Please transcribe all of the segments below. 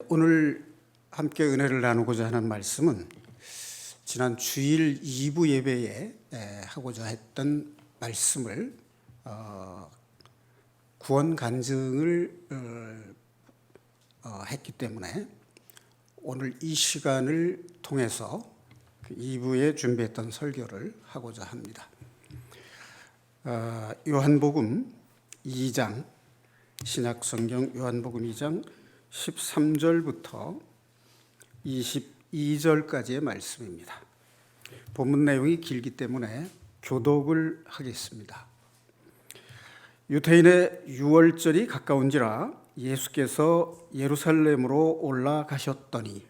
오늘 함께 은혜를 나누고자 하는 말씀은 지난 주일 2부 예배에 하고자 했던 말씀을 구원 간증을 했기 때문에 오늘 이 시간을 통해서 그 2부에 준비했던 설교를 하고자 합니다. 요한복음 2장, 신약성경 요한복음 2장 13절부터 22절까지의 말씀입니다. 본문 내용이 길기 때문에 교독을 하겠습니다. 유대인의 유월절이 가까운지라 예수께서 예루살렘으로 올라가셨더니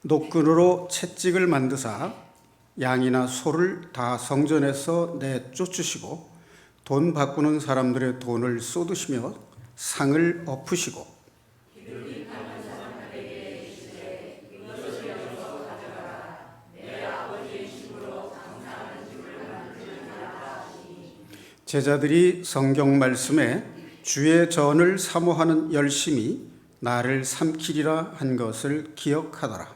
노끈으로 채찍을 만드사 양이나 소를 다 성전에서 내쫓으시고 돈 바꾸는 사람들의 돈을 쏟으시며 상을 엎으시고 제자들이 성경 말씀에 주의 전을 사모하는 열심이 나를 삼키리라 한 것을 기억하더라.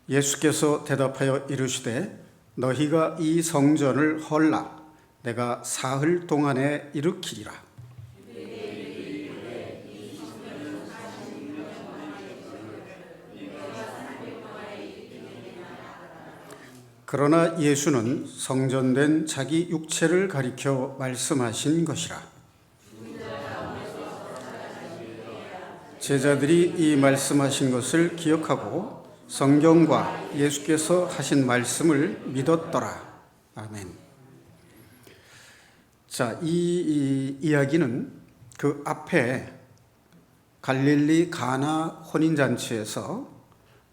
예수께서 대답하여 이르시되 너희가 이 성전을 헐라 내가 사흘 동안에 일으키리라. 그러나 예수는 성전된 자기 육체를 가리켜 말씀하신 것이라. 제자들이 이 말씀하신 것을 기억하고 성경과 예수께서 하신 말씀을 믿었더라. 아멘. 자, 이 이야기는 그 앞에 갈릴리 가나 혼인잔치에서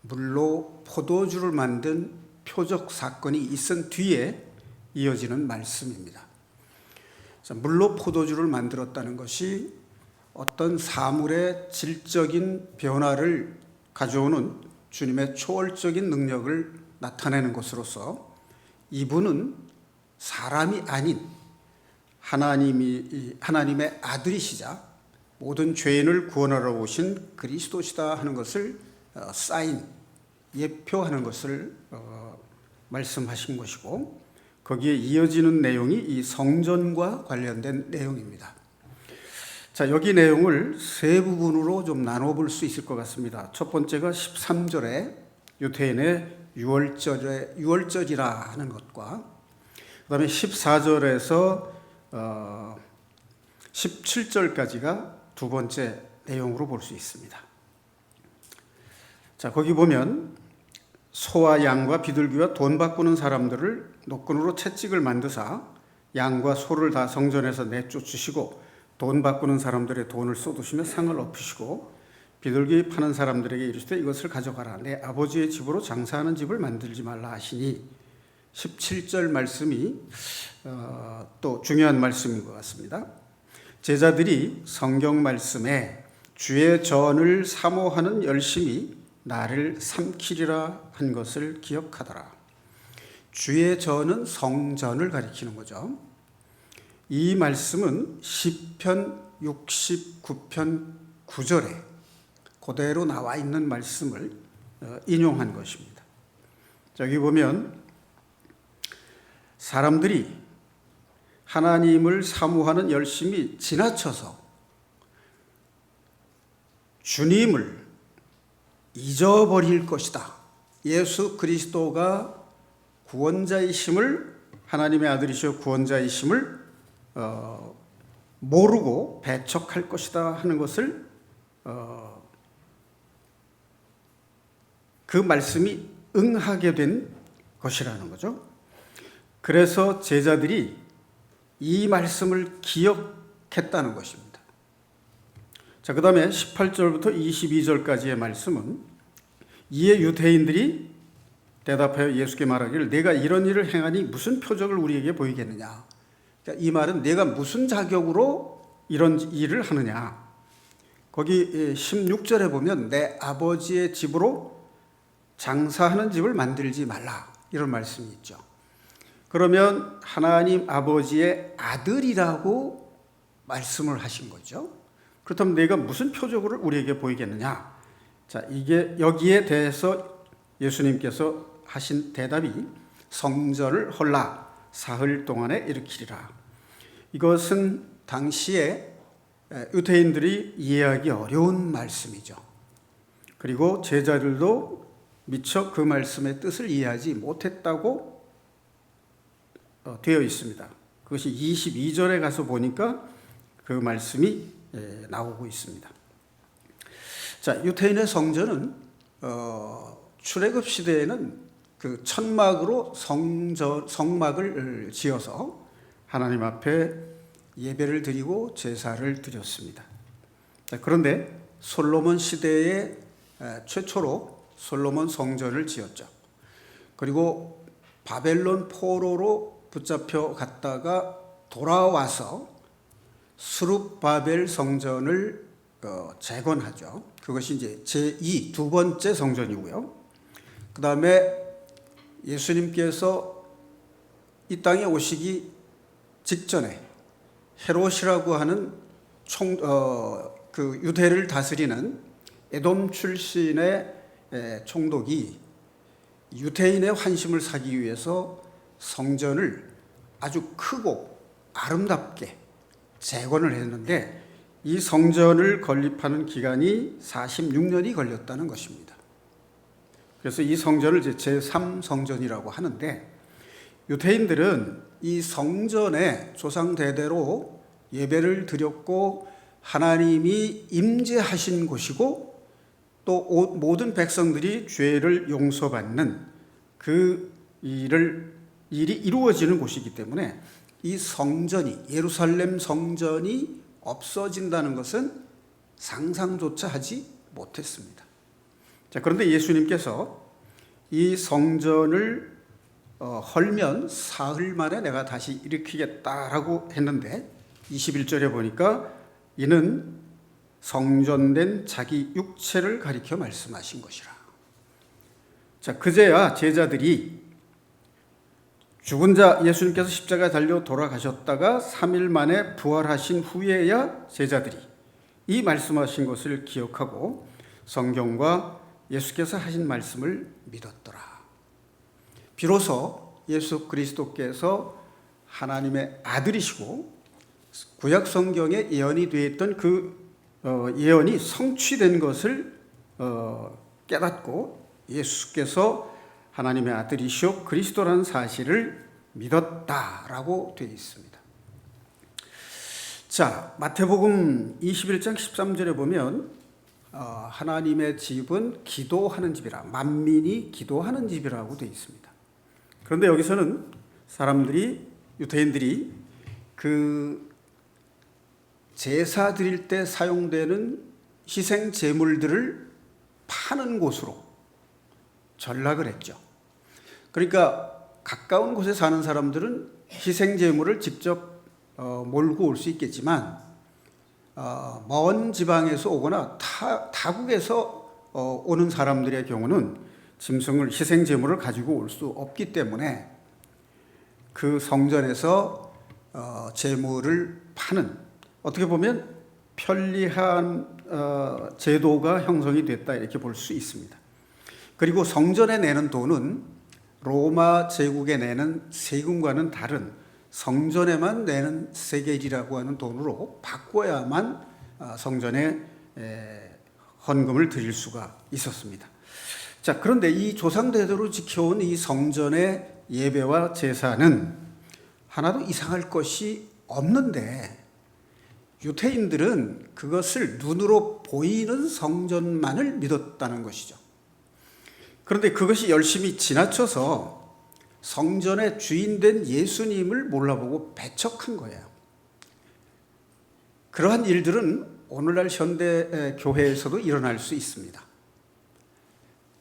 물로 포도주를 만든 표적 사건이 있은 뒤에 이어지는 말씀입니다. 자, 물로 포도주를 만들었다는 것이 어떤 사물의 질적인 변화를 가져오는 주님의 초월적인 능력을 나타내는 것으로서 이분은 사람이 아닌 하나님의 아들이시자 모든 죄인을 구원하러 오신 그리스도시다 하는 것을 예표하는 것을 말씀하신 것이고 거기에 이어지는 내용이 이 성전과 관련된 내용입니다. 자, 여기 내용을 세 부분으로 좀 나눠볼 수 있을 것 같습니다. 첫 번째가 13절에 유대인의 유월절이라 하는 것과 그 다음에 14절에서 17절까지가 두 번째 내용으로 볼 수 있습니다. 자, 거기 보면 소와 양과 비둘기와 돈 바꾸는 사람들을 노끈으로 채찍을 만드사 양과 소를 다 성전에서 내쫓으시고 돈 바꾸는 사람들의 돈을 쏟으시며 상을 엎으시고 비둘기 파는 사람들에게 이르시되 이것을 가져가라. 내 아버지의 집으로 장사하는 집을 만들지 말라 하시니 17절 말씀이 또 중요한 말씀인 것 같습니다. 제자들이 성경 말씀에 주의 전을 사모하는 열심이 나를 삼키리라 한 것을 기억하더라. 주의 전은 성전을 가리키는 거죠. 이 말씀은 시편 69편 9절에 그대로 나와 있는 말씀을 인용한 것입니다. 여기 보면 사람들이 하나님을 사모하는 열심이 지나쳐서 주님을 잊어버릴 것이다. 예수 그리스도가 구원자이심을 하나님의 아들이시여 구원자이심을 모르고 배척할 것이다 하는 것을 그 말씀이 응하게 된 것이라는 거죠. 그래서 제자들이 이 말씀을 기억했다는 것입니다. 자, 그 다음에 18절부터 22절까지의 말씀은 이에 유대인들이 대답하여 예수께 말하기를 내가 이런 일을 행하니 무슨 표적을 우리에게 보이겠느냐. 이 말은 내가 무슨 자격으로 이런 일을 하느냐. 거기 16절에 보면 내 아버지의 집으로 장사하는 집을 만들지 말라, 이런 말씀이 있죠. 그러면 하나님 아버지의 아들이라고 말씀을 하신 거죠. 그렇다면 내가 무슨 표적을 우리에게 보이겠느냐? 자, 이게 여기에 대해서 예수님께서 하신 대답이 성전을 헐라 사흘 동안에 일으키리라. 이것은 당시에 유대인들이 이해하기 어려운 말씀이죠. 그리고 제자들도 미처 그 말씀의 뜻을 이해하지 못했다고 되어 있습니다. 그것이 22절에 가서 보니까 그 말씀이 나오고 있습니다. 자, 유대인의 성전은 출애굽 시대에는 그 천막으로 성막을 지어서 하나님 앞에 예배를 드리고 제사를 드렸습니다. 자, 그런데 솔로몬 시대에 최초로 솔로몬 성전을 지었죠. 그리고 바벨론 포로로 붙잡혀 갔다가 돌아와서 스룹바벨 성전을 재건하죠. 그것이 이제 제2, 두 번째 성전이고요. 그 다음에 예수님께서 이 땅에 오시기 직전에 헤롯이라고 하는 그 유대를 다스리는 에돔 출신의 총독이 유대인의 환심을 사기 위해서 성전을 아주 크고 아름답게 재건을 했는데 이 성전을 건립하는 기간이 46년이 걸렸다는 것입니다. 그래서 이 성전을 제3성전이라고 하는데 유대인들은 이 성전에 조상 대대로 예배를 드렸고 하나님이 임재하신 곳이고 또 모든 백성들이 죄를 용서받는 그 일이 이루어지는 곳이기 때문에 이 성전이, 예루살렘 성전이 없어진다는 것은 상상조차 하지 못했습니다. 자, 그런데 예수님께서 이 성전을 헐면 사흘 만에 내가 다시 일으키겠다라고 했는데 21절에 보니까 이는 성전된 자기 육체를 가리켜 말씀하신 것이라. 자, 그제야 제자들이 죽은 자 예수님께서 십자가에 달려 돌아가셨다가 3일 만에 부활하신 후에야 제자들이 이 말씀하신 것을 기억하고 성경과 예수께서 하신 말씀을 믿었더라. 비로소 예수 그리스도께서 하나님의 아들이시고 구약 성경에 예언이 되어 있던 그 예언이 성취된 것을 깨닫고 예수께서 하나님의 아들이시오 그리스도라는 사실을 믿었다라고 되어 있습니다. 자, 마태복음 21장 13절에 보면 하나님의 집은 기도하는 집이라, 만민이 기도하는 집이라고 되어 있습니다. 그런데 여기서는 유대인들이 그 제사 드릴 때 사용되는 희생 제물들을 파는 곳으로 전락을 했죠. 그러니까 가까운 곳에 사는 사람들은 희생 제물을 직접 몰고 올 수 있겠지만 먼 지방에서 오거나 타국에서 오는 사람들의 경우는 짐승을 희생 제물을 가지고 올 수 없기 때문에 그 성전에서 제물을 파는, 어떻게 보면 편리한 제도가 형성이 됐다 이렇게 볼 수 있습니다. 그리고 성전에 내는 돈은 로마 제국에 내는 세금과는 다른 성전에만 내는 세겔이라고 하는 돈으로 바꿔야만 성전에 헌금을 드릴 수가 있었습니다. 자, 그런데 이 조상대대로 지켜온 이 성전의 예배와 제사는 하나도 이상할 것이 없는데 유대인들은 그것을 눈으로 보이는 성전만을 믿었다는 것이죠. 그런데 그것이 열심히 지나쳐서 성전의 주인된 예수님을 몰라보고 배척한 거예요. 그러한 일들은 오늘날 현대 교회에서도 일어날 수 있습니다.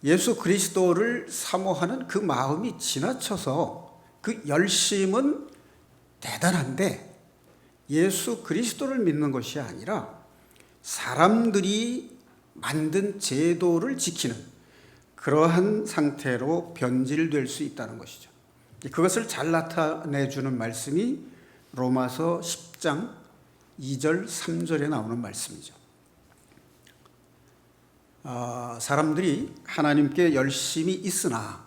예수 그리스도를 사모하는 그 마음이 지나쳐서 그 열심은 대단한데 예수 그리스도를 믿는 것이 아니라 사람들이 만든 제도를 지키는 그러한 상태로 변질될 수 있다는 것이죠. 그것을 잘 나타내주는 말씀이 로마서 10장 2절 3절에 나오는 말씀이죠. 사람들이 하나님께 열심히 있으나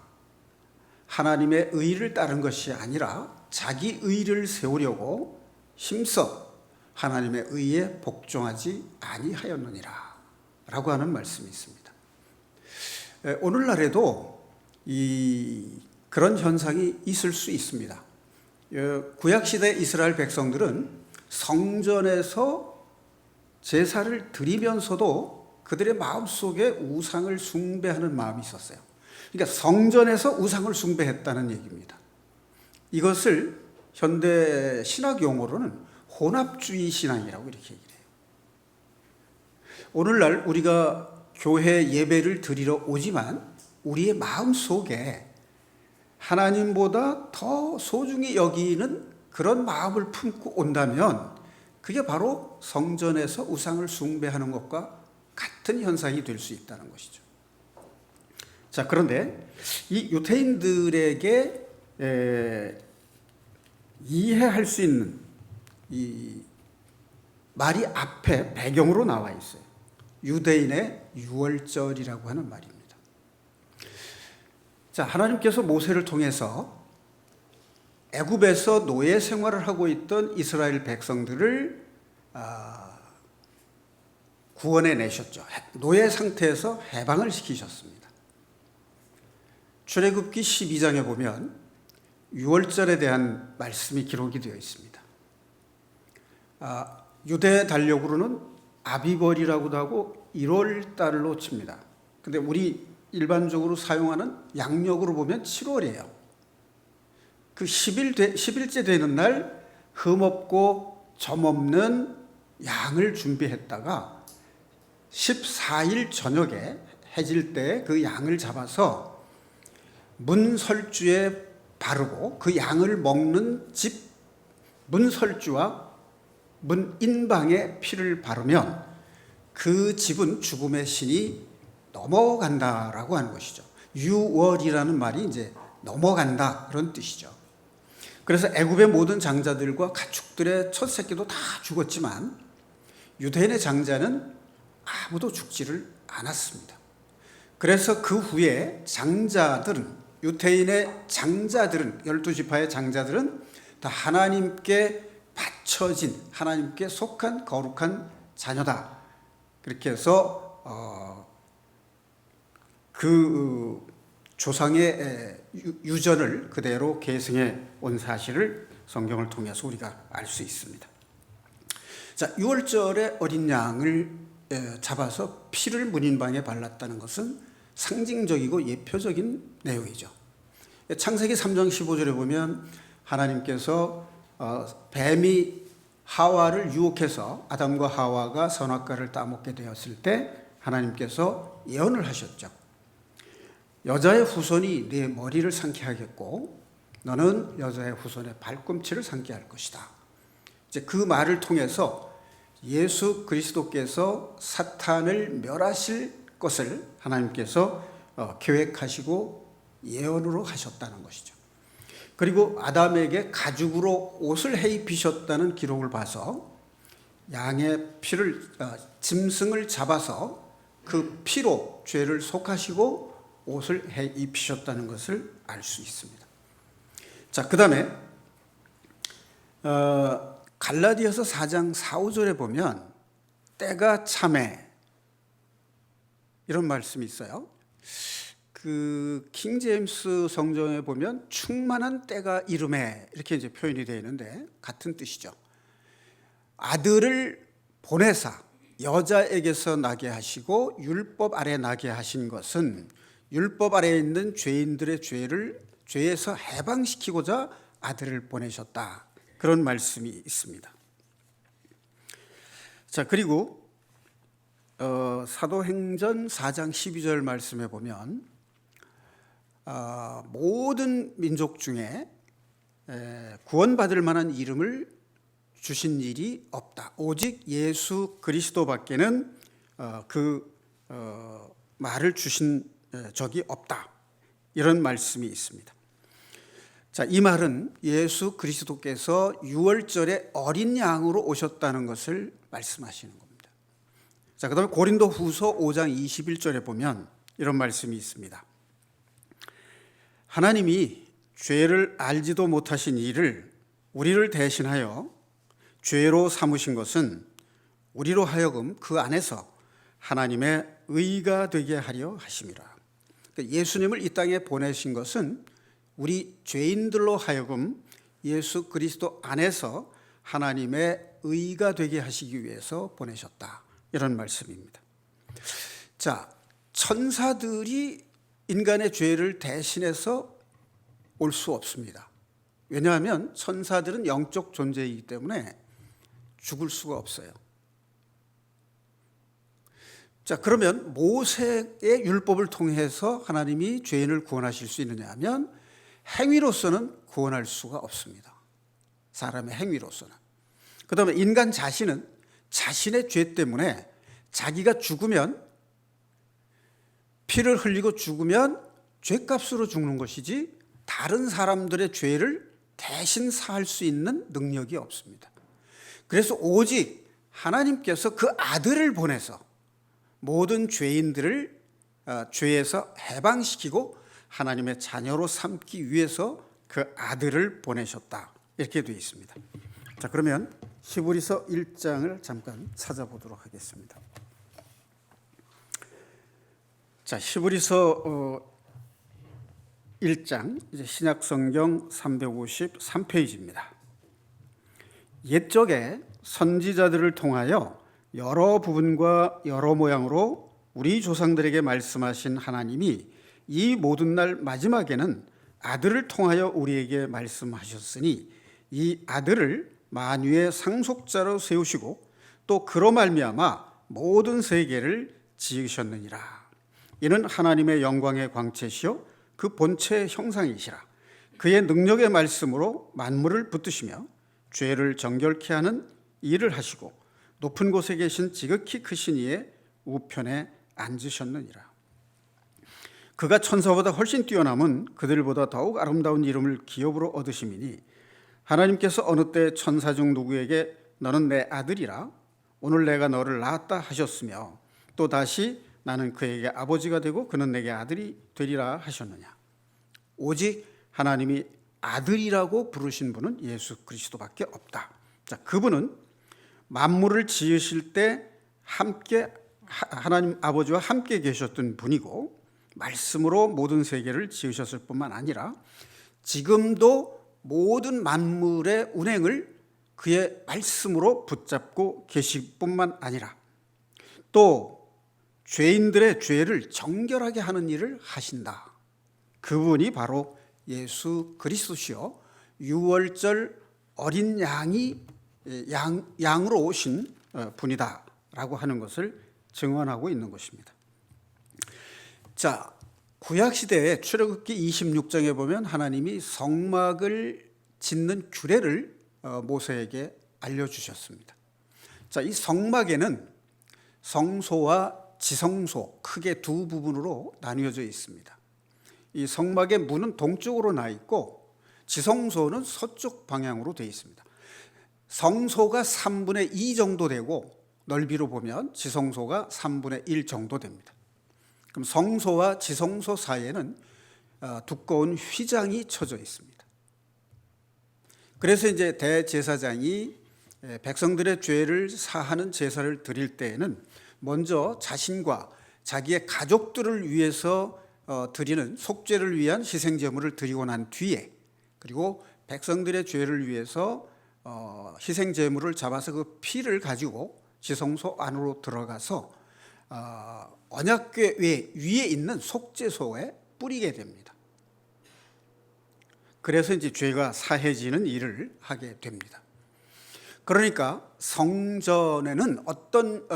하나님의 의를 따른 것이 아니라 자기 의를 세우려고 힘써 하나님의 의에 복종하지 아니하였느니라 라고 하는 말씀이 있습니다. 오늘날에도 그런 현상이 있을 수 있습니다. 구약시대 이스라엘 백성들은 성전에서 제사를 드리면서도 그들의 마음속에 우상을 숭배하는 마음이 있었어요. 그러니까 성전에서 우상을 숭배했다는 얘기입니다. 이것을 현대 신학 용어로는 혼합주의 신앙이라고 이렇게 얘기를 해요. 오늘날 우리가 교회 예배를 드리러 오지만 우리의 마음 속에 하나님보다 더 소중히 여기는 그런 마음을 품고 온다면 그게 바로 성전에서 우상을 숭배하는 것과 같은 현상이 될 수 있다는 것이죠. 자, 그런데 이 유대인들에게 이해할 수 있는 이 말이 앞에 배경으로 나와 있어요. 유대인의 유월절이라고 하는 말입니다. 자, 하나님께서 모세를 통해서 애굽에서 노예 생활을 하고 있던 이스라엘 백성들을 구원해 내셨죠. 노예 상태에서 해방을 시키셨습니다. 출애굽기 12장에 보면 유월절에 대한 말씀이 기록이 되어 있습니다. 유대 달력으로는 아비벌이라고도 하고 1월 달로 칩니다. 근데 우리 일반적으로 사용하는 양력으로 보면 7월이에요. 그 10일째 되는 날 흠없고 점없는 양을 준비했다가 14일 저녁에 해질 때 그 양을 잡아서 문설주에 바르고 그 양을 먹는 집 문설주와 문인방에 피를 바르면 그 집은 죽음의 신이 넘어간다라고 하는 것이죠. 유월이라는 말이 이제 넘어간다 그런 뜻이죠. 그래서 애굽의 모든 장자들과 가축들의 첫 새끼도 다 죽었지만 유대인의 장자는 아무도 죽지를 않았습니다. 그래서 그 후에 장자들은 유대인의 장자들은 12지파의 장자들은 다 하나님께 바쳐진 하나님께 속한 거룩한 자녀다. 그렇게 해서 그 조상의 유전을 그대로 계승해 온 사실을 성경을 통해서 우리가 알 수 있습니다. 자, 유월절에 어린 양을 잡아서 피를 문인방에 발랐다는 것은 상징적이고 예표적인 내용이죠. 창세기 3장 15절에 보면 하나님께서 뱀이 하와를 유혹해서 아담과 하와가 선악과를 따먹게 되었을 때 하나님께서 예언을 하셨죠. 여자의 후손이 네 머리를 상케 하겠고 너는 여자의 후손의 발꿈치를 상케 할 것이다. 이제 그 말을 통해서 예수 그리스도께서 사탄을 멸하실 것을 하나님께서 계획하시고 예언으로 하셨다는 것이죠. 그리고 아담에게 가죽으로 옷을 해 입히셨다는 기록을 봐서 양의 피를 짐승을 잡아서 그 피로 죄를 속하시고 옷을 해 입히셨다는 것을 알 수 있습니다. 자, 그 다음에 갈라디아서 4장 4, 5절에 보면 때가 참에 이런 말씀이 있어요. 그 킹제임스 성경에 보면 충만한 때가 이름에 이렇게 이제 표현이 되어 있는데 같은 뜻이죠. 아들을 보내사 여자에게서 나게 하시고 율법 아래 나게 하신 것은 율법 아래에 있는 죄인들의 죄에서 해방시키고자 아들을 보내셨다. 그런 말씀이 있습니다. 자, 그리고 사도행전 4장 12절 말씀에 보면 모든 민족 중에 구원받을 만한 이름을 주신 일이 없다. 오직 예수 그리스도밖에는 말을 주신 적이 없다. 이런 말씀이 있습니다. 자, 이 말은 예수 그리스도께서 유월절에 어린 양으로 오셨다는 것을 말씀하시는 겁니다. 자, 그다음에 고린도후서 5장 21절에 보면 이런 말씀이 있습니다. 하나님이 죄를 알지도 못하신 이를 우리를 대신하여 죄로 삼으신 것은 우리로 하여금 그 안에서 하나님의 의가 되게 하려 하심이라. 그러니까 예수님을 이 땅에 보내신 것은 우리 죄인들로 하여금 예수 그리스도 안에서 하나님의 의가 되게 하시기 위해서 보내셨다. 이런 말씀입니다. 자, 천사들이 인간의 죄를 대신해서 올 수 없습니다. 왜냐하면 천사들은 영적 존재이기 때문에 죽을 수가 없어요. 자, 그러면 모세의 율법을 통해서 하나님이 죄인을 구원하실 수 있느냐 하면 행위로서는 구원할 수가 없습니다. 사람의 행위로서는. 그 다음에 인간 자신은 자신의 죄 때문에 자기가 죽으면, 피를 흘리고 죽으면 죄값으로 죽는 것이지 다른 사람들의 죄를 대신 사할 수 있는 능력이 없습니다. 그래서 오직 하나님께서 그 아들을 보내서 모든 죄인들을 죄에서 해방시키고 하나님의 자녀로 삼기 위해서 그 아들을 보내셨다. 이렇게 되어 있습니다. 자, 그러면 히브리서 1장을 잠깐 찾아보도록 하겠습니다. 자, 히브리서 1장, 이제 신약성경 353페이지입니다. 옛적에 선지자들을 통하여 여러 부분과 여러 모양으로 우리 조상들에게 말씀하신 하나님이 이 모든 날 마지막에는 아들을 통하여 우리에게 말씀하셨으니 이 아들을 만유의 상속자로 세우시고 또 그로 말미암아 모든 세계를 지으셨느니라. 이는 하나님의 영광의 광채시요 그 본체의 형상이시라. 그의 능력의 말씀으로 만물을 붙드시며 죄를 정결케 하는 일을 하시고 높은 곳에 계신 지극히 크신 이의 우편에 앉으셨느니라. 그가 천사보다 훨씬 뛰어남은 그들보다 더욱 아름다운 이름을 기업으로 얻으심이니 하나님께서 어느 때 천사 중 누구에게 너는 내 아들이라 오늘 내가 너를 낳았다 하셨으며 또 다시 나는 그에게 아버지가 되고 그는 내게 아들이 되리라 하셨느냐. 오직 하나님이 아들이라고 부르신 분은 예수 그리스도밖에 없다. 자, 그분은 만물을 지으실 때 함께 하나님 아버지와 함께 계셨던 분이고 말씀으로 모든 세계를 지으셨을 뿐만 아니라 지금도 모든 만물의 운행을 그의 말씀으로 붙잡고 계실 뿐만 아니라 또 죄인들의 죄를 정결하게 하는 일을 하신다. 그분이 바로 예수 그리스도시요 유월절 어린 양으로 오신 분이다라고 하는 것을 증언하고 있는 것입니다. 자, 구약 시대에 출애굽기 26장에 보면 하나님이 성막을 짓는 규례를 모세에게 알려주셨습니다. 자, 이 성막에는 성소와 지성소 크게 두 부분으로 나뉘어져 있습니다. 이 성막의 문은 동쪽으로 나 있고 지성소는 서쪽 방향으로 되어 있습니다. 성소가 3분의 2 정도 되고 넓이로 보면 지성소가 3분의 1 정도 됩니다. 그럼 성소와 지성소 사이에는 두꺼운 휘장이 쳐져 있습니다. 그래서 이제 대제사장이 백성들의 죄를 사하는 제사를 드릴 때에는 먼저 자신과 자기의 가족들을 위해서 드리는 속죄를 위한 희생제물을 드리고 난 뒤에 그리고 백성들의 죄를 위해서 희생제물을 잡아서 그 피를 가지고 지성소 안으로 들어가서 언약궤 위에 있는 속죄소에 뿌리게 됩니다. 그래서 이제 죄가 사해지는 일을 하게 됩니다. 그러니까 성전에는 어떤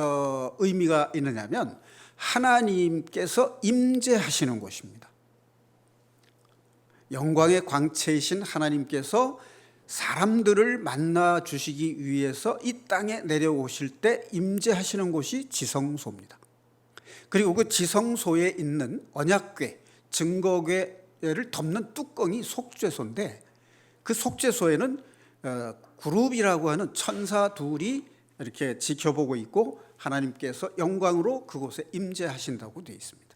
의미가 있느냐면 하나님께서 임재하시는 곳입니다. 영광의 광채이신 하나님께서 사람들을 만나 주시기 위해서 이 땅에 내려오실 때 임재하시는 곳이 지성소입니다. 그리고 그 지성소에 있는 언약궤, 증거궤를 덮는 뚜껑이 속죄소인데, 그 속죄소에는 그룹이라고 하는 천사 둘이 이렇게 지켜보고 있고 하나님께서 영광으로 그곳에 임재하신다고 되어 있습니다.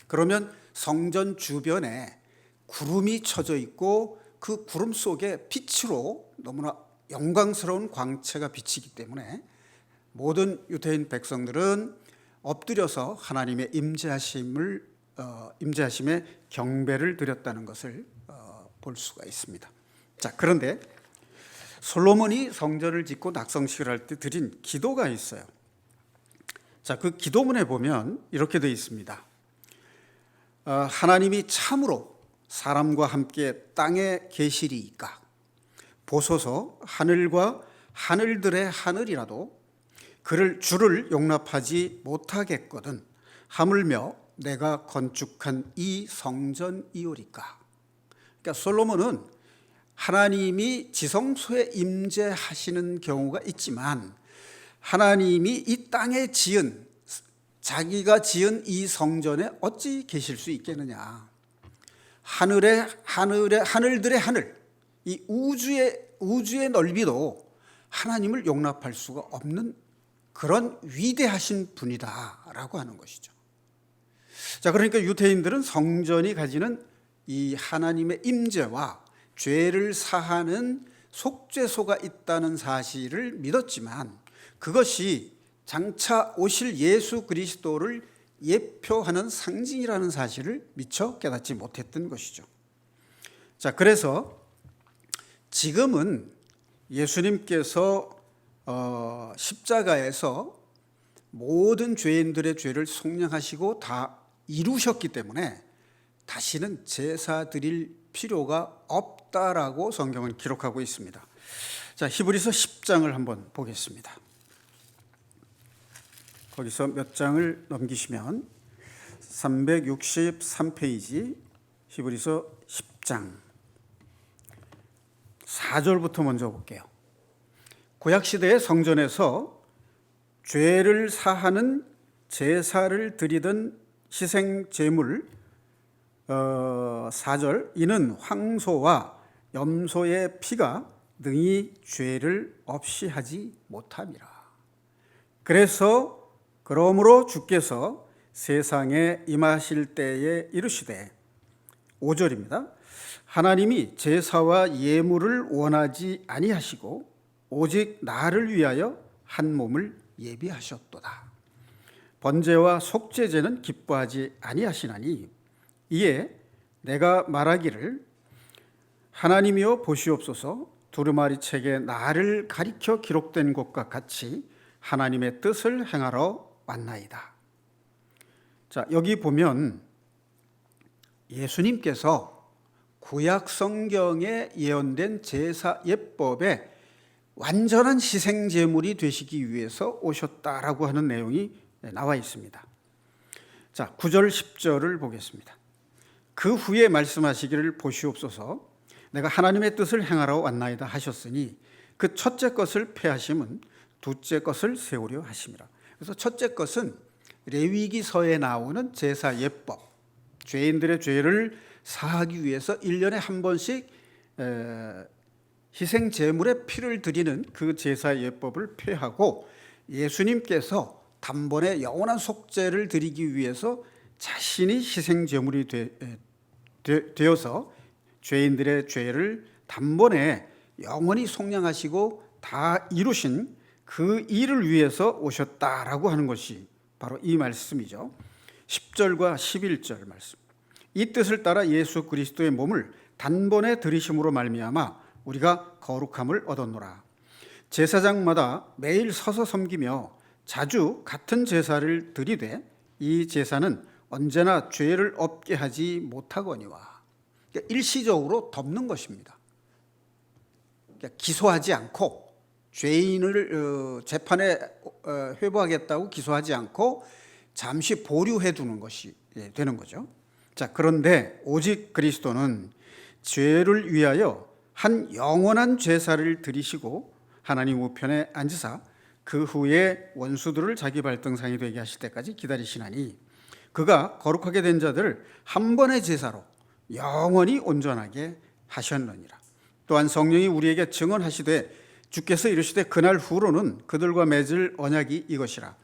그러면 성전 주변에 구름이 쳐져 있고 그 구름 속에 빛으로 너무나 영광스러운 광채가 비치기 때문에 모든 유대인 백성들은 엎드려서 하나님의 임재하심에 경배를 드렸다는 것을 볼 수가 있습니다. 자, 그런데 솔로몬이 성전을 짓고 낙성식을 할 때 드린 기도가 있어요. 자, 그 기도문에 보면 이렇게 되어 있습니다. 하나님이 참으로 사람과 함께 땅에 계시리이까 보소서. 하늘과 하늘들의 하늘이라도 주를 용납하지 못하겠거든 하물며 내가 건축한 이 성전이오리까. 그러니까 솔로몬은 하나님이 지성소에 임재하시는 경우가 있지만 하나님이 이 땅에 자기가 지은 이 성전에 어찌 계실 수 있겠느냐. 하늘들의 하늘, 이 우주의 넓이도 하나님을 용납할 수가 없는 그런 위대하신 분이다라고 하는 것이죠. 자, 그러니까 유대인들은 성전이 가지는 이 하나님의 임재와 죄를 사하는 속죄소가 있다는 사실을 믿었지만 그것이 장차 오실 예수 그리스도를 예표하는 상징이라는 사실을 미처 깨닫지 못했던 것이죠. 자, 그래서 지금은 예수님께서 십자가에서 모든 죄인들의 죄를 속량하시고 다 이루셨기 때문에 다시는 제사 드릴 필요가 없다라고 성경은 기록하고 있습니다. 자, 히브리서 10장을 한번 보겠습니다. 거기서 몇 장을 넘기시면 363페이지 히브리서 10장 4절부터 먼저 볼게요. 구약시대의 성전에서 죄를 사하는 제사를 드리던 희생제물 4절 이는 황소와 염소의 피가 능히 죄를 없이 하지 못함이라. 그러므로 주께서 세상에 임하실 때에 이르시되 5절입니다. 하나님이 제사와 예물을 원하지 아니하시고 오직 나를 위하여 한 몸을 예비하셨도다. 번제와 속죄제는 기뻐하지 아니하시나니 이에 내가 말하기를 하나님이여 보시옵소서. 두루마리 책에 나를 가리켜 기록된 것과 같이 하나님의 뜻을 행하러 왔나이다. 자, 여기 보면 예수님께서 구약 성경에 예언된 제사 예법의 완전한 희생 제물이 되시기 위해서 오셨다라고 하는 내용이 나와 있습니다. 자, 9절 10절을 보겠습니다. 그 후에 말씀하시기를 보시옵소서. 내가 하나님의 뜻을 행하러 왔나이다 하셨으니 그 첫째 것을 폐하심은 둘째 것을 세우려 하심이라. 그래서 첫째 것은 레위기서에 나오는 제사 예법, 죄인들의 죄를 사하기 위해서 1년에 한 번씩 희생 제물의 피를 드리는 그 제사 예법을 폐하고 예수님께서 단번에 영원한 속죄를 드리기 위해서 자신이 희생 제물이 되어서 죄인들의 죄를 단번에 영원히 속량하시고 다 이루신 그 일을 위해서 오셨다라고 하는 것이 바로 이 말씀이죠. 10절과 11절 말씀. 이 뜻을 따라 예수 그리스도의 몸을 단번에 들이심으로 말미암아 우리가 거룩함을 얻었노라. 제사장마다 매일 서서 섬기며 자주 같은 제사를 드리되 이 제사는 언제나 죄를 없게 하지 못하거니와. 그러니까 일시적으로 덮는 것입니다. 그러니까 기소하지 않고 죄인을 재판에 회부하겠다고 기소하지 않고 잠시 보류해 두는 것이 되는 거죠. 자, 그런데 오직 그리스도는 죄를 위하여 한 영원한 제사를 드리시고 하나님 우편에 앉으사 그 후에 원수들을 자기 발등상이 되게 하실 때까지 기다리시나니 그가 거룩하게 된 자들을 한 번의 제사로 영원히 온전하게 하셨느니라. 또한 성령이 우리에게 증언하시되 주께서 이르시되 그날 후로는 그들과 맺을 언약이 이것이라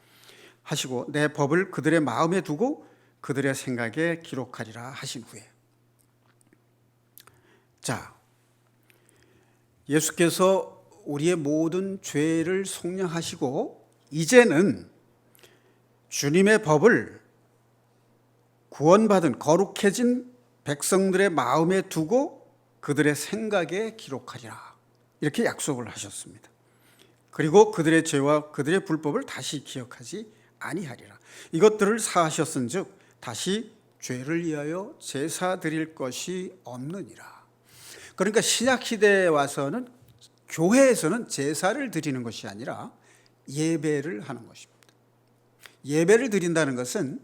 하시고 내 법을 그들의 마음에 두고 그들의 생각에 기록하리라 하신 후에, 자, 예수께서 우리의 모든 죄를 속량하시고 이제는 주님의 법을 구원받은 거룩해진 백성들의 마음에 두고 그들의 생각에 기록하리라 이렇게 약속을 하셨습니다. 그리고 그들의 죄와 그들의 불법을 다시 기억하지 아니하리라. 이것들을 사하셨은즉 다시 죄를 위하여 제사 드릴 것이 없느니라. 그러니까 신약 시대에 와서는 교회에서는 제사를 드리는 것이 아니라 예배를 하는 것입니다. 예배를 드린다는 것은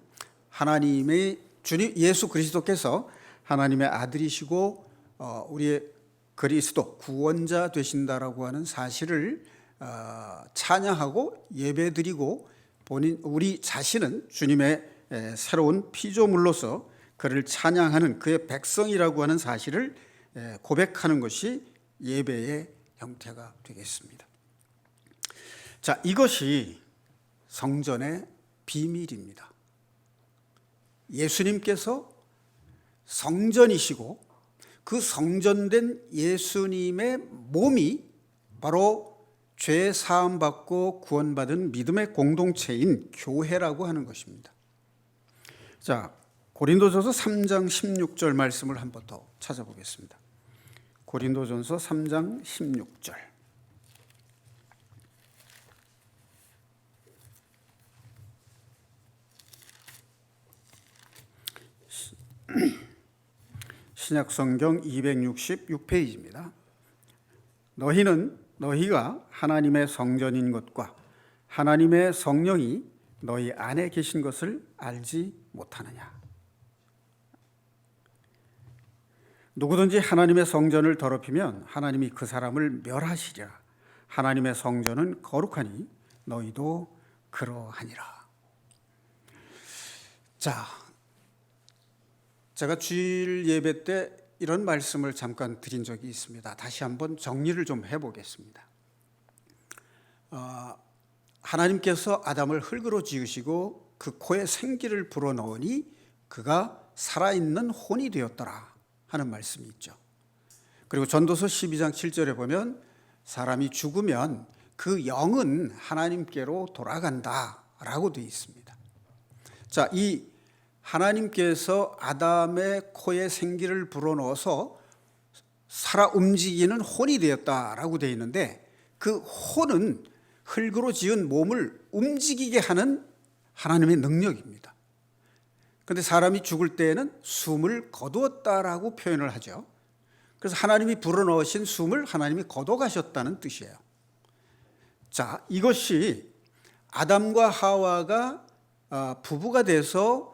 하나님의 주님 예수 그리스도께서 하나님의 아들이시고 우리의 그리스도 구원자 되신다라고 하는 사실을 찬양하고 예배드리고 우리 자신은 주님의 새로운 피조물로서 그를 찬양하는 그의 백성이라고 하는 사실을 고백하는 것이 예배의 형태가 되겠습니다. 자, 이것이 성전의 비밀입니다. 예수님께서 성전이시고 그 성전된 예수님의 몸이 바로 죄 사함 받고 구원받은 믿음의 공동체인 교회라고 하는 것입니다. 자, 고린도전서 3장 16절 말씀을 한 번 더 찾아보겠습니다. 고린도전서 3장 16절. 신약성경 266페이지입니다. 너희가 하나님의 성전인 것과 하나님의 성령이 너희 안에 계신 것을 알지 못하느냐. 누구든지 하나님의 성전을 더럽히면 하나님이 그 사람을 멸하시리라. 하나님의 성전은 거룩하니 너희도 그러하니라. 자, 제가 주일 예배 때 이런 말씀을 잠깐 드린 적이 있습니다. 다시 한번 정리를 좀 해보겠습니다. 하나님께서 아담을 흙으로 지으시고 그 코에 생기를 불어넣으니 그가 살아있는 혼이 되었더라 하는 말씀이 있죠. 그리고 전도서 12장 7절에 보면 사람이 죽으면 그 영은 하나님께로 돌아간다라고 되어 있습니다. 자, 이 하나님께서 아담의 코에 생기를 불어넣어서 살아 움직이는 혼이 되었다라고 되어 있는데 그 혼은 흙으로 지은 몸을 움직이게 하는 하나님의 능력입니다. 그런데 사람이 죽을 때에는 숨을 거두었다라고 표현을 하죠. 그래서 하나님이 불어넣으신 숨을 하나님이 거둬가셨다는 뜻이에요. 자, 이것이 아담과 하와가 부부가 돼서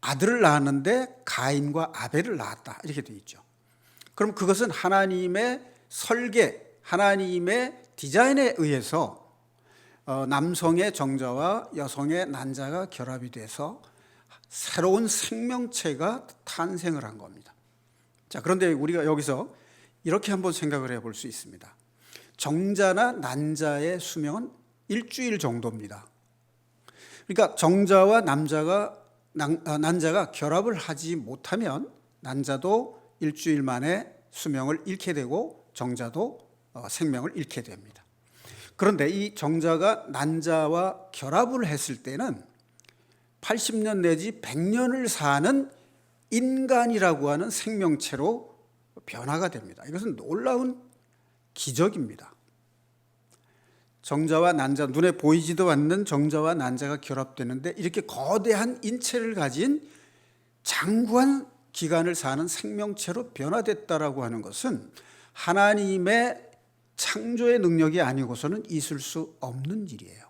아들을 낳았는데 가인과 아벨을 낳았다 이렇게 되어 있죠. 그럼 그것은 하나님의 설계, 하나님의 디자인에 의해서 남성의 정자와 여성의 난자가 결합이 돼서 새로운 생명체가 탄생을 한 겁니다. 자, 그런데 우리가 여기서 이렇게 한번 생각을 해볼 수 있습니다. 정자나 난자의 수명은 일주일 정도입니다. 그러니까 정자와 난자가 결합을 하지 못하면 난자도 일주일 만에 수명을 잃게 되고 정자도 생명을 잃게 됩니다. 그런데 이 정자가 난자와 결합을 했을 때는 80년 내지 100년을 사는 인간이라고 하는 생명체로 변화가 됩니다. 이것은 놀라운 기적입니다. 정자와 난자, 눈에 보이지도 않는 정자와 난자가 결합되는데 이렇게 거대한 인체를 가진 장구한 기간을 사는 생명체로 변화됐다라고 하는 것은 하나님의 창조의 능력이 아니고서는 있을 수 없는 일이에요.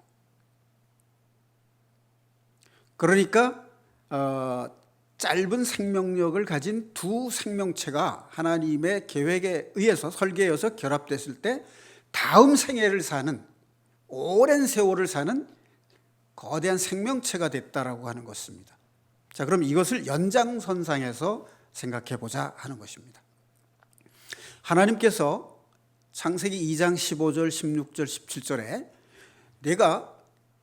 그러니까 짧은 생명력을 가진 두 생명체가 하나님의 계획에 의해서 설계해서 결합됐을 때 다음 생애를 사는, 오랜 세월을 사는 거대한 생명체가 됐다라고 하는 것입니다. 자, 그럼 이것을 연장선상에서 생각해 보자 하는 것입니다. 하나님께서 창세기 2장 15절, 16절, 17절에 내가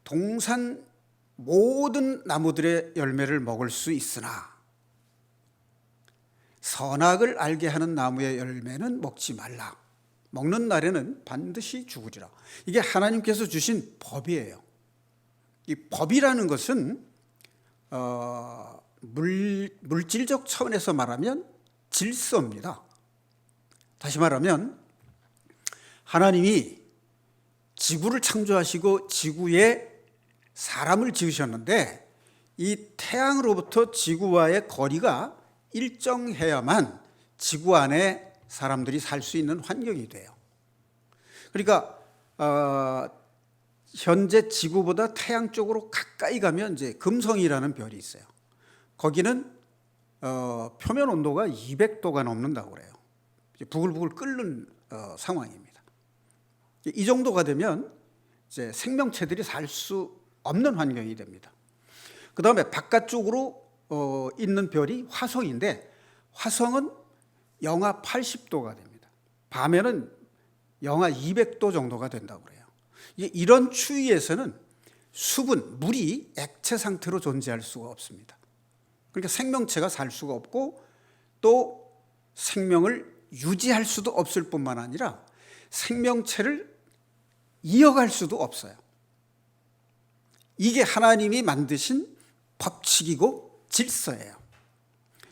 동산 모든 나무들의 열매를 먹을 수 있으나 선악을 알게 하는 나무의 열매는 먹지 말라. 먹는 날에는 반드시 죽으리라. 이게 하나님께서 주신 법이에요. 이 법이라는 것은 물질적 차원에서 말하면 질서입니다. 다시 말하면 하나님이 지구를 창조하시고 지구에 사람을 지으셨는데 이 태양으로부터 지구와의 거리가 일정해야만 지구 안에 사람들이 살 수 있는 환경이 돼요. 그러니까 현재 지구보다 태양 쪽으로 가까이 가면 이제 금성이라는 별이 있어요. 거기는 표면 온도가 200도가 넘는다고 그래요. 부글부글 끓는 상황입니다. 이 정도가 되면 이제 생명체들이 살 수 없는 환경이 됩니다. 그 다음에 바깥쪽으로 있는 별이 화성인데 화성은 영하 80도가 됩니다. 밤에는 영하 200도 정도가 된다고 그래요. 이런 추위에서는 수분, 물이 액체 상태로 존재할 수가 없습니다. 그러니까 생명체가 살 수가 없고 또 생명을 유지할 수도 없을 뿐만 아니라 생명체를 이어갈 수도 없어요. 이게 하나님이 만드신 법칙이고 질서예요.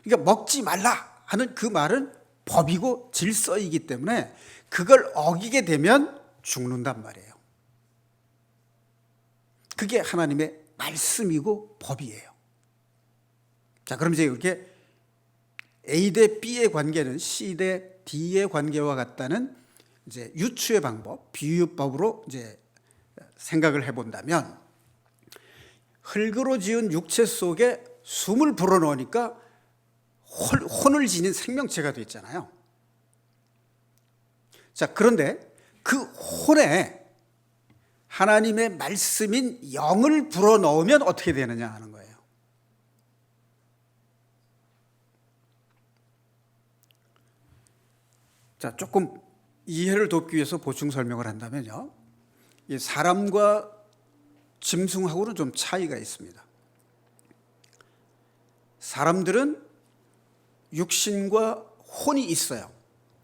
그러니까 먹지 말라 하는 그 말은 법이고 질서이기 때문에 그걸 어기게 되면 죽는단 말이에요. 그게 하나님의 말씀이고 법이에요. 자, 그럼 이제 이렇게 A 대 B의 관계는 C 대 D의 관계와 같다는 이제 유추의 방법, 비유법으로 이제 생각을 해본다면 흙으로 지은 육체 속에 숨을 불어넣으니까 혼을 지닌 생명체가 됐잖아요. 자, 그런데 그 혼에 하나님의 말씀인 영을 불어넣으면 어떻게 되느냐 하는 거예요. 자, 조금 이해를 돕기 위해서 보충 설명을 한다면요. 이 사람과 짐승하고는 좀 차이가 있습니다. 사람들은 육신과 혼이 있어요.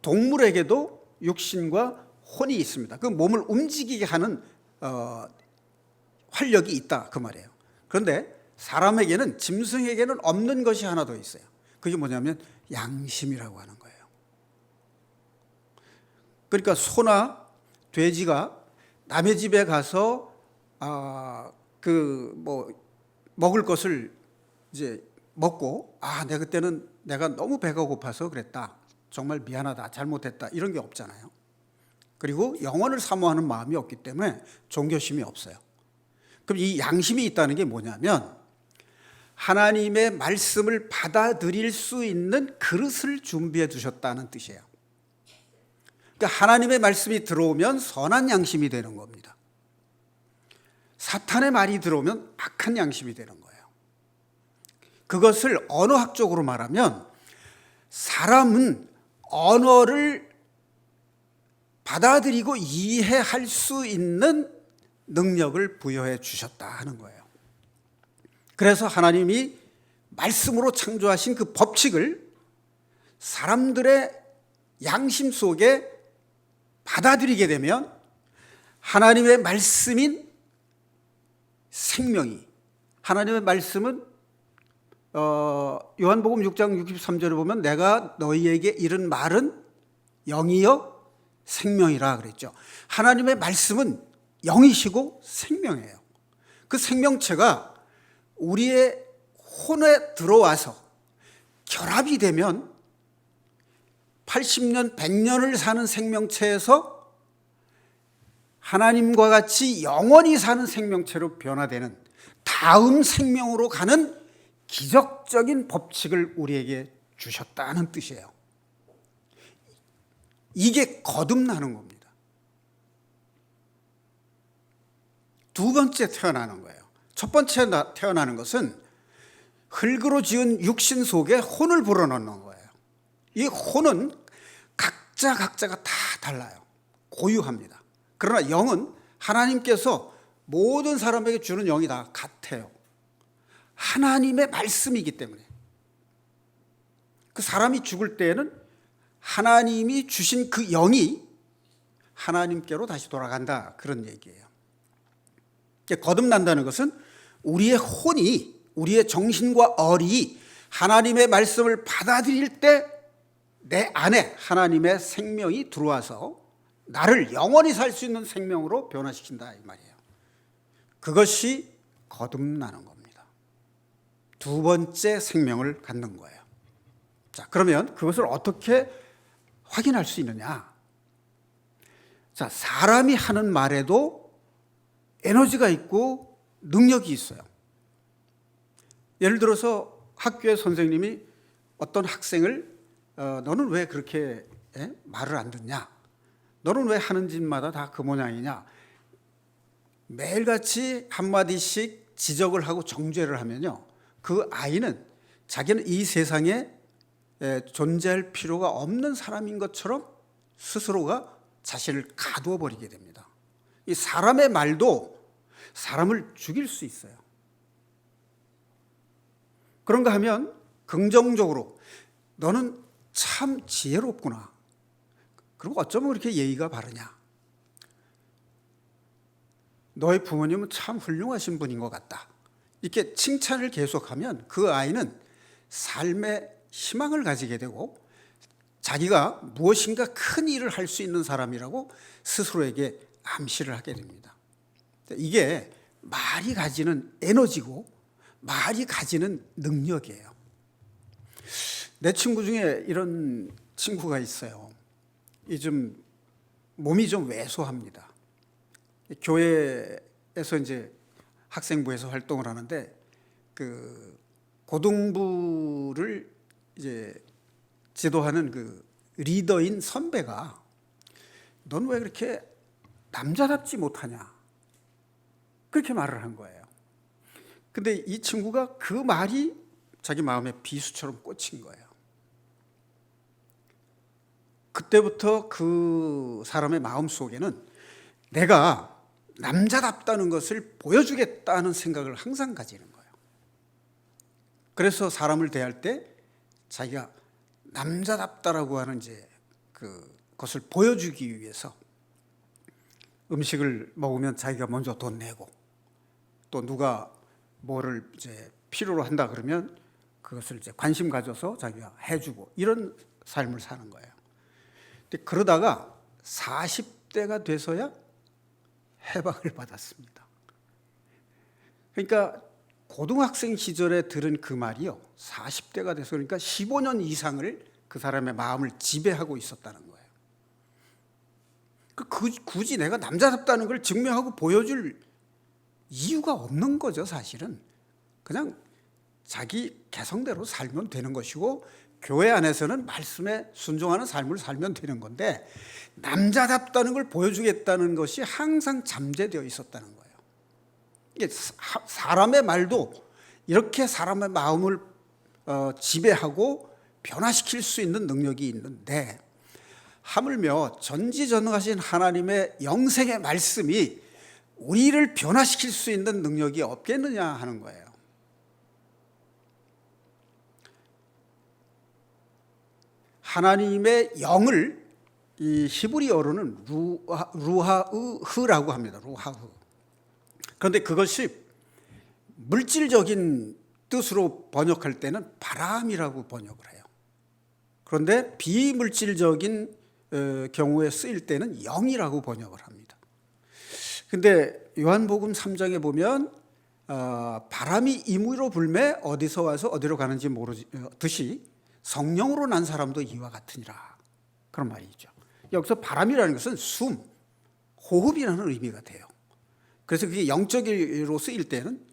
동물에게도 육신과 혼이 있습니다. 그 몸을 움직이게 하는 활력이 있다 그 말이에요. 그런데 사람에게는, 짐승에게는 없는 것이 하나 더 있어요. 그게 뭐냐면 양심이라고 하는 거예요. 그러니까 소나 돼지가 남의 집에 가서 먹을 것을 이제 먹고 내가 그때는 내가 너무 배가 고파서 그랬다. 정말 미안하다. 잘못했다. 이런 게 없잖아요. 그리고 영혼을 사모하는 마음이 없기 때문에 종교심이 없어요. 그럼 이 양심이 있다는 게 뭐냐면 하나님의 말씀을 받아들일 수 있는 그릇을 준비해 두셨다는 뜻이에요. 그러니까 하나님의 말씀이 들어오면 선한 양심이 되는 겁니다. 사탄의 말이 들어오면 악한 양심이 되는 거예요. 그것을 언어학적으로 말하면 사람은 언어를 받아들이고 이해할 수 있는 능력을 부여해 주셨다 하는 거예요. 그래서 하나님이 말씀으로 창조하신 그 법칙을 사람들의 양심 속에 받아들이게 되면 하나님의 말씀인 생명이, 하나님의 말씀은 요한복음 6장 63절에 보면 내가 너희에게 이른 말은 영이요 생명이라 그랬죠. 하나님의 말씀은 영이시고 생명이에요. 그 생명체가 우리의 혼에 들어와서 결합이 되면 80년, 100년을 사는 생명체에서 하나님과 같이 영원히 사는 생명체로 변화되는 다음 생명으로 가는 기적적인 법칙을 우리에게 주셨다는 뜻이에요. 이게 거듭나는 겁니다. 두 번째 태어나는 거예요. 첫 번째 태어나는 것은 흙으로 지은 육신 속에 혼을 불어넣는 거예요. 이 혼은 각자가 다 달라요. 고유합니다. 그러나 영은 하나님께서 모든 사람에게 주는 영이 다 같아요. 하나님의 말씀이기 때문에. 그 사람이 죽을 때에는 하나님이 주신 그 영이 하나님께로 다시 돌아간다, 그런 얘기예요. 거듭난다는 것은 우리의 혼이, 우리의 정신과 어리 하나님의 말씀을 받아들일 때 내 안에 하나님의 생명이 들어와서 나를 영원히 살 수 있는 생명으로 변화시킨다, 이 말이에요. 그것이 거듭나는 겁니다. 두 번째 생명을 갖는 거예요. 자, 그러면 그것을 어떻게 확인할 수 있느냐? 자, 사람이 하는 말에도 에너지가 있고 능력이 있어요. 예를 들어서 학교의 선생님이 어떤 학생을 너는 왜 그렇게 말을 안 듣냐? 너는 왜 하는 짓마다 다 그 모양이냐? 매일같이 한마디씩 지적을 하고 정죄를 하면요, 그 아이는 자기는 이 세상에 존재할 필요가 없는 사람인 것처럼 스스로가 자신을 가두어 버리게 됩니다. 이 사람의 말도 사람을 죽일 수 있어요. 그런가 하면 긍정적으로 너는 참 지혜롭구나. 그리고 어쩌면 그렇게 예의가 바르냐. 너의 부모님은 참 훌륭하신 분인 것 같다. 이렇게 칭찬을 계속하면 그 아이는 삶의 희망을 가지게 되고 자기가 무엇인가 큰 일을 할 수 있는 사람이라고 스스로에게 암시를 하게 됩니다. 이게 말이 가지는 에너지고 말이 가지는 능력이에요. 내 친구 중에 이런 친구가 있어요. 좀 몸이 좀 왜소합니다. 교회에서 이제 학생부에서 활동을 하는데 그 고등부를 이제 지도하는 그 리더인 선배가 넌 왜 그렇게 남자답지 못하냐? 그렇게 말을 한 거예요. 근데 이 친구가 그 말이 자기 마음에 비수처럼 꽂힌 거예요. 그때부터 그 사람의 마음 속에는 내가 남자답다는 것을 보여주겠다는 생각을 항상 가지는 거예요. 그래서 사람을 대할 때 자기가 남자답다라고 하는 이제 그것을 보여주기 위해서 음식을 먹으면 자기가 먼저 돈 내고 또 누가 뭐를 이제 필요로 한다 그러면 그것을 이제 관심 가져서 자기가 해주고 이런 삶을 사는 거예요. 근데 그러다가 40대가 돼서야 해방을 받았습니다. 그러니까 고등학생 시절에 들은 그 말이요, 40대가 돼서 그러니까 15년 이상을 그 사람의 마음을 지배하고 있었다는 거예요. 굳이 내가 남자답다는 걸 증명하고 보여줄 이유가 없는 거죠, 사실은. 그냥 자기 개성대로 살면 되는 것이고 교회 안에서는 말씀에 순종하는 삶을 살면 되는 건데 남자답다는 걸 보여주겠다는 것이 항상 잠재되어 있었다는 거예요. 이게 사람의 말도 이렇게 사람의 마음을 지배하고 변화시킬 수 있는 능력이 있는데 하물며 전지전능하신 하나님의 영생의 말씀이 우리를 변화시킬 수 있는 능력이 없겠느냐 하는 거예요. 하나님의 영을 이 히브리어로는 루하흐라고 합니다. 루하흐. 그런데 그것이 물질적인 뜻으로 번역할 때는 바람이라고 번역을 해요. 그런데 비물질적인 경우에 쓰일 때는 영이라고 번역을 합니다. 근데 요한복음 3장에 보면 바람이 임의로 불매 어디서 와서 어디로 가는지 모르듯이 성령으로 난 사람도 이와 같으니라, 그런 말이죠. 여기서 바람이라는 것은 숨, 호흡이라는 의미가 돼요. 그래서 그게 영적으로 쓰일 때는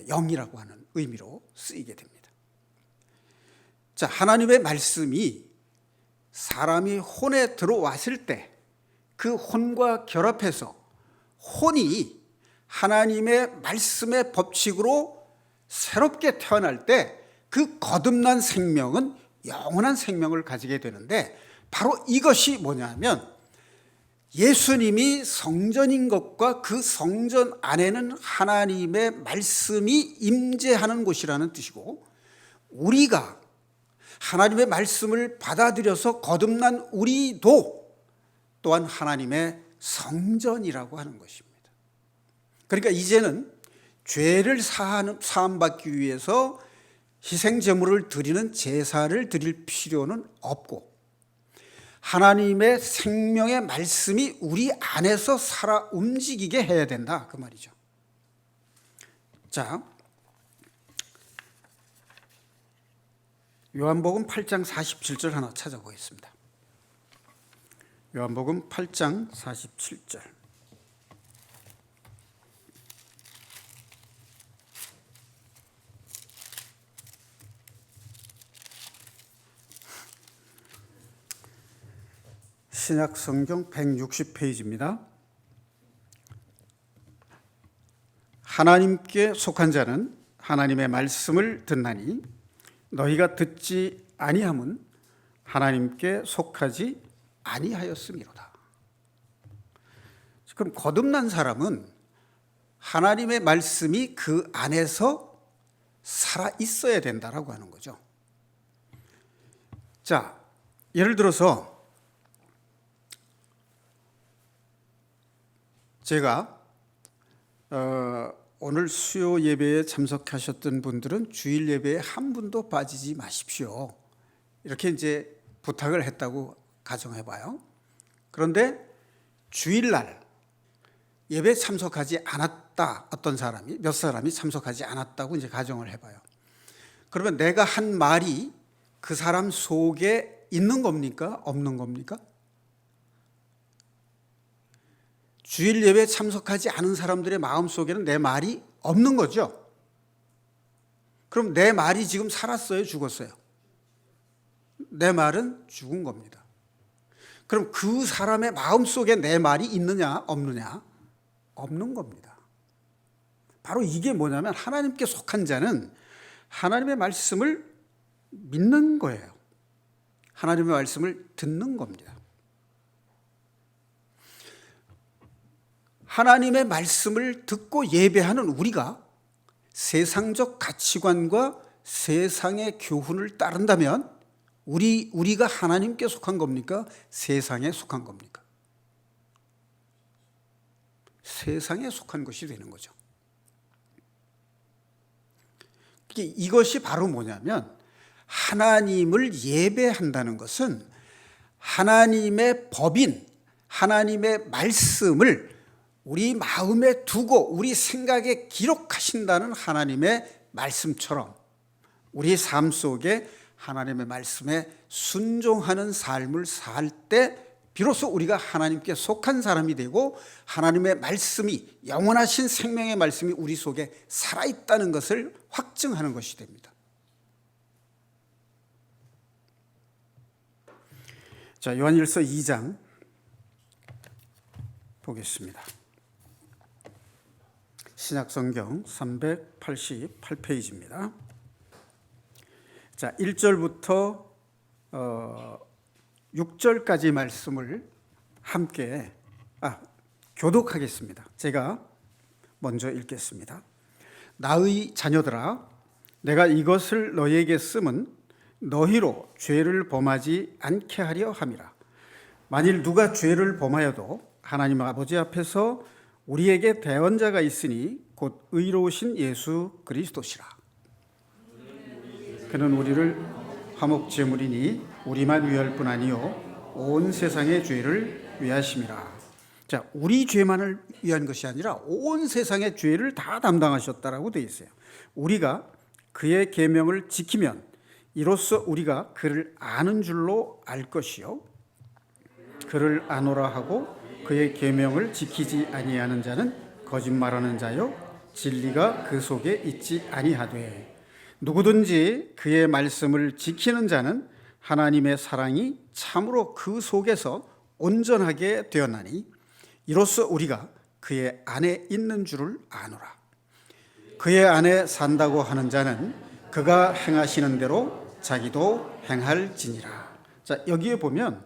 영이라고 하는 의미로 쓰이게 됩니다. 자, 하나님의 말씀이 사람이 혼에 들어왔을 때 그 혼과 결합해서 혼이 하나님의 말씀의 법칙으로 새롭게 태어날 때 그 거듭난 생명은 영원한 생명을 가지게 되는데, 바로 이것이 뭐냐면 예수님이 성전인 것과 그 성전 안에는 하나님의 말씀이 임재하는 곳이라는 뜻이고, 우리가 하나님의 말씀을 받아들여서 거듭난 우리도 또한 하나님의 성전이라고 하는 것입니다. 그러니까 이제는 죄를 사함받기 위해서 희생제물을 드리는 제사를 드릴 필요는 없고, 하나님의 생명의 말씀이 우리 안에서 살아 움직이게 해야 된다, 그 말이죠. 자, 요한복음 8장 47절 하나 찾아보겠습니다. 요한복음 8장 47절. 신약 성경 160페이지입니다. 하나님께 속한 자는 하나님의 말씀을 듣나니 너희가 듣지 아니함은 하나님께 속하지 아니하였음이로다. 그럼 거듭난 사람은 하나님의 말씀이 그 안에서 살아 있어야 된다라고 하는 거죠. 자, 예를 들어서 제가 오늘 수요 예배에 참석하셨던 분들은 주일 예배에 한 분도 빠지지 마십시오, 이렇게 이제 부탁을 했다고 가정해 봐요. 그런데 주일날 예배에 참석하지 않았다, 어떤 사람이, 몇 사람이 참석하지 않았다고 이제 가정을 해 봐요. 그러면 내가 한 말이 그 사람 속에 있는 겁니까? 없는 겁니까? 주일 예배에 참석하지 않은 사람들의 마음 속에는 내 말이 없는 거죠. 그럼 내 말이 지금 살았어요, 죽었어요? 내 말은 죽은 겁니다. 그럼 그 사람의 마음 속에 내 말이 있느냐 없느냐? 없는 겁니다. 바로 이게 뭐냐면 하나님께 속한 자는 하나님의 말씀을 믿는 거예요. 하나님의 말씀을 듣는 겁니다. 하나님의 말씀을 듣고 예배하는 우리가 세상적 가치관과 세상의 교훈을 따른다면 우리가 하나님께 속한 겁니까? 세상에 속한 겁니까? 세상에 속한 것이 되는 거죠. 이것이 바로 뭐냐면 하나님을 예배한다는 것은 하나님의 법인, 하나님의 말씀을 우리 마음에 두고 우리 생각에 기록하신다는 하나님의 말씀처럼 우리의 삶 속에 하나님의 말씀에 순종하는 삶을 살 때 비로소 우리가 하나님께 속한 사람이 되고 하나님의 말씀이, 영원하신 생명의 말씀이 우리 속에 살아있다는 것을 확증하는 것이 됩니다. 자, 요한일서 2장 보겠습니다. 신약성경 388페이지입니다. 자, 1절부터 6절까지 말씀을 함께 교독하겠습니다. 제가 먼저 읽겠습니다. 나의 자녀들아, 내가 이것을 너희에게 쓰면 너희로 죄를 범하지 않게 하려 함이라. 만일 누가 죄를 범하여도 하나님 아버지 앞에서 우리에게 대언자가 있으니 곧 의로우신 예수 그리스도시라. 그는 우리를 화목제물이니 우리만 위할 뿐 아니요 온 세상의 죄를 위하심이라. 자, 우리 죄만을 위한 것이 아니라 온 세상의 죄를 다 담당하셨다라고 되어 있어요. 우리가 그의 계명을 지키면 이로써 우리가 그를 아는 줄로 알 것이요, 그를 아노라 하고 그의 계명을 지키지 아니하는 자는 거짓말하는 자요 진리가 그 속에 있지 아니하되, 누구든지 그의 말씀을 지키는 자는 하나님의 사랑이 참으로 그 속에서 온전하게 되었나니 이로써 우리가 그의 안에 있는 줄을 아노라. 그의 안에 산다고 하는 자는 그가 행하시는 대로 자기도 행할지니라. 자, 여기에 보면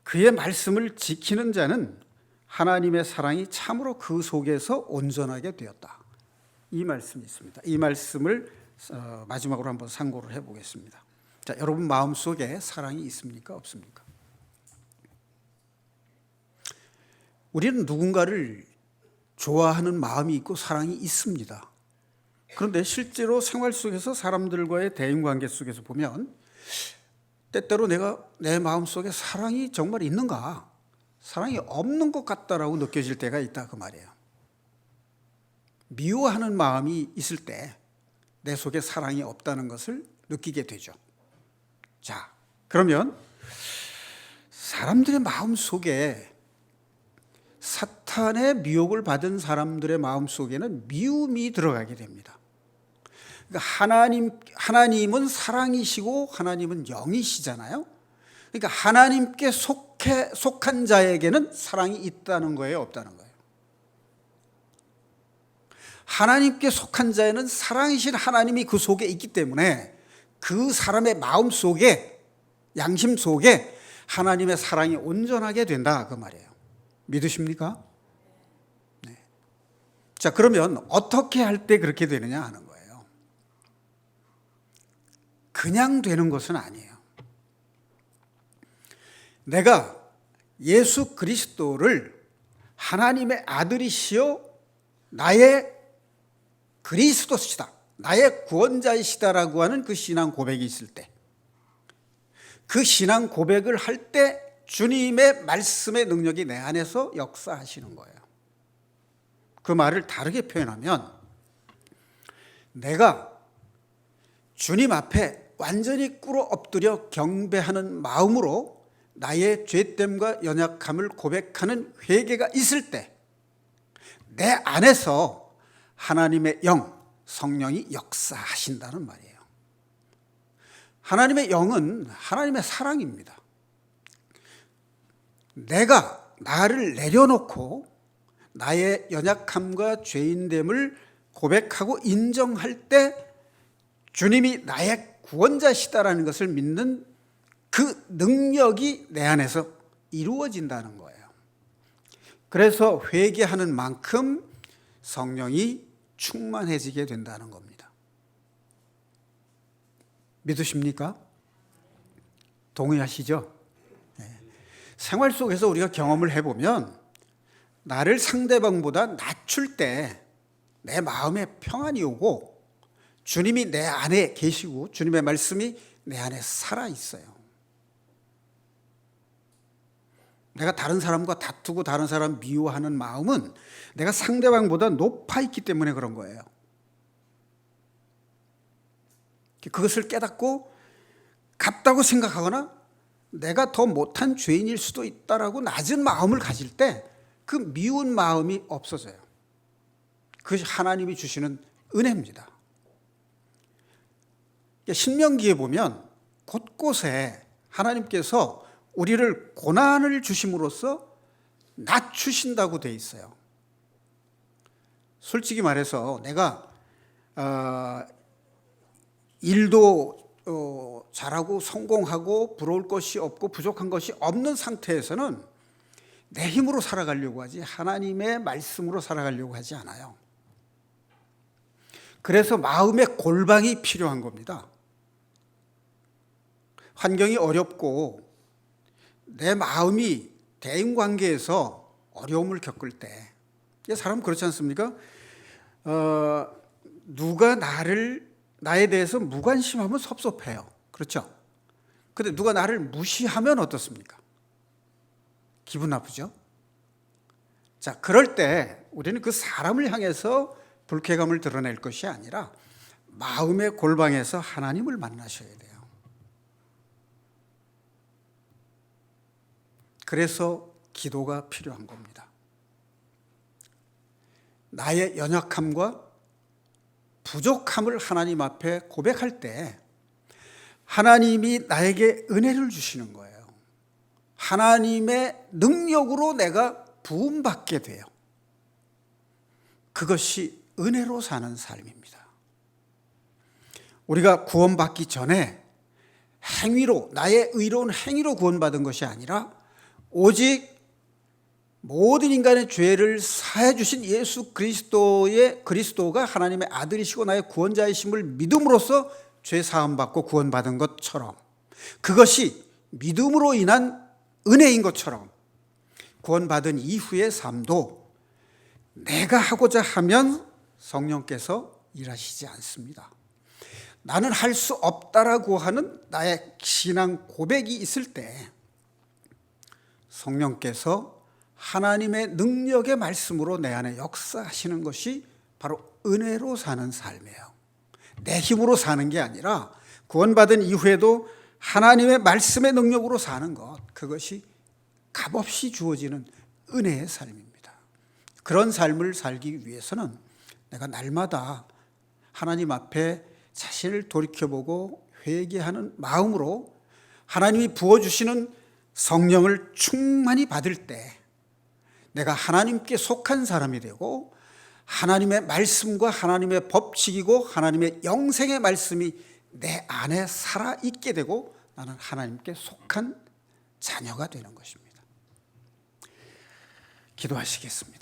그의 말씀을 지키는 자는 하나님의 사랑이 참으로 그 속에서 온전하게 되었다. 이 말씀이 있습니다. 이 말씀을 마지막으로 한번 상고를 해보겠습니다. 자, 여러분 마음속에 사랑이 있습니까? 없습니까? 우리는 누군가를 좋아하는 마음이 있고 사랑이 있습니다. 그런데 실제로 생활 속에서 사람들과의 대인관계 속에서 보면 때때로 내가 내 마음속에 사랑이 정말 있는가? 사랑이 없는 것 같다라고 느껴질 때가 있다 그 말이에요. 미워하는 마음이 있을 때 내 속에 사랑이 없다는 것을 느끼게 되죠. 자, 그러면 사람들의 마음 속에 사탄의 미혹을 받은 사람들의 마음 속에는 미움이 들어가게 됩니다. 그러니까 하나님은 사랑이시고 하나님은 영이시잖아요. 그러니까 하나님께 속한 자에게는 사랑이 있다는 거예요, 없다는 거예요? 하나님께 속한 자에는 사랑이신 하나님이 그 속에 있기 때문에 그 사람의 마음 속에, 양심 속에 하나님의 사랑이 온전하게 된다 그 말이에요. 믿으십니까? 네. 자, 그러면 어떻게 할 때 그렇게 되느냐 하는 거예요. 그냥 되는 것은 아니에요. 내가 예수 그리스도를 하나님의 아들이시요 나의 그리스도시다, 나의 구원자이시다라고 하는 그 신앙 고백이 있을 때, 그 신앙 고백을 할 때 주님의 말씀의 능력이 내 안에서 역사하시는 거예요. 그 말을 다르게 표현하면 내가 주님 앞에 완전히 꿇어 엎드려 경배하는 마음으로 나의 죄됨과 연약함을 고백하는 회개가 있을 때 내 안에서 하나님의 영, 성령이 역사하신다는 말이에요. 하나님의 영은 하나님의 사랑입니다. 내가 나를 내려놓고 나의 연약함과 죄인됨을 고백하고 인정할 때 주님이 나의 구원자시다라는 것을 믿는 그 능력이 내 안에서 이루어진다는 거예요. 그래서 회개하는 만큼 성령이 충만해지게 된다는 겁니다. 믿으십니까? 동의하시죠? 네. 생활 속에서 우리가 경험을 해보면 나를 상대방보다 낮출 때 내 마음에 평안이 오고 주님이 내 안에 계시고 주님의 말씀이 내 안에 살아있어요. 내가 다른 사람과 다투고 다른 사람 미워하는 마음은 내가 상대방보다 높아 있기 때문에 그런 거예요. 그것을 깨닫고 같다고 생각하거나 내가 더 못한 죄인일 수도 있다라고 낮은 마음을 가질 때 그 미운 마음이 없어져요. 그것이 하나님이 주시는 은혜입니다. 신명기에 보면 곳곳에 하나님께서 우리를 고난을 주심으로써 낮추신다고 돼 있어요. 솔직히 말해서 내가 일도 잘하고 성공하고 부러울 것이 없고 부족한 것이 없는 상태에서는 내 힘으로 살아가려고 하지 하나님의 말씀으로 살아가려고 하지 않아요. 그래서 마음의 골방이 필요한 겁니다. 환경이 어렵고 내 마음이 대인관계에서 어려움을 겪을 때, 사람 그렇지 않습니까? 누가 나에 대해서 무관심하면 섭섭해요. 그렇죠? 근데 누가 나를 무시하면 어떻습니까? 기분 나쁘죠? 자, 그럴 때 우리는 그 사람을 향해서 불쾌감을 드러낼 것이 아니라 마음의 골방에서 하나님을 만나셔야 돼요. 그래서 기도가 필요한 겁니다. 나의 연약함과 부족함을 하나님 앞에 고백할 때 하나님이 나에게 은혜를 주시는 거예요. 하나님의 능력으로 내가 부음받게 돼요. 그것이 은혜로 사는 삶입니다. 우리가 구원받기 전에 행위로, 나의 의로운 행위로 구원받은 것이 아니라 오직 모든 인간의 죄를 사해 주신 예수 그리스도가 하나님의 아들이시고 나의 구원자이심을 믿음으로써 죄 사함 받고 구원받은 것처럼, 그것이 믿음으로 인한 은혜인 것처럼 구원받은 이후의 삶도 내가 하고자 하면 성령께서 일하시지 않습니다. 나는 할 수 없다라고 하는 나의 신앙 고백이 있을 때 성령께서 하나님의 능력의 말씀으로 내 안에 역사하시는 것이 바로 은혜로 사는 삶이에요. 내 힘으로 사는 게 아니라 구원받은 이후에도 하나님의 말씀의 능력으로 사는 것, 그것이 값없이 주어지는 은혜의 삶입니다. 그런 삶을 살기 위해서는 내가 날마다 하나님 앞에 자신을 돌이켜보고 회개하는 마음으로 하나님이 부어주시는 성령을 충만히 받을 때 내가 하나님께 속한 사람이 되고 하나님의 말씀과 하나님의 법칙이고 하나님의 영생의 말씀이 내 안에 살아있게 되고 나는 하나님께 속한 자녀가 되는 것입니다. 기도하시겠습니다.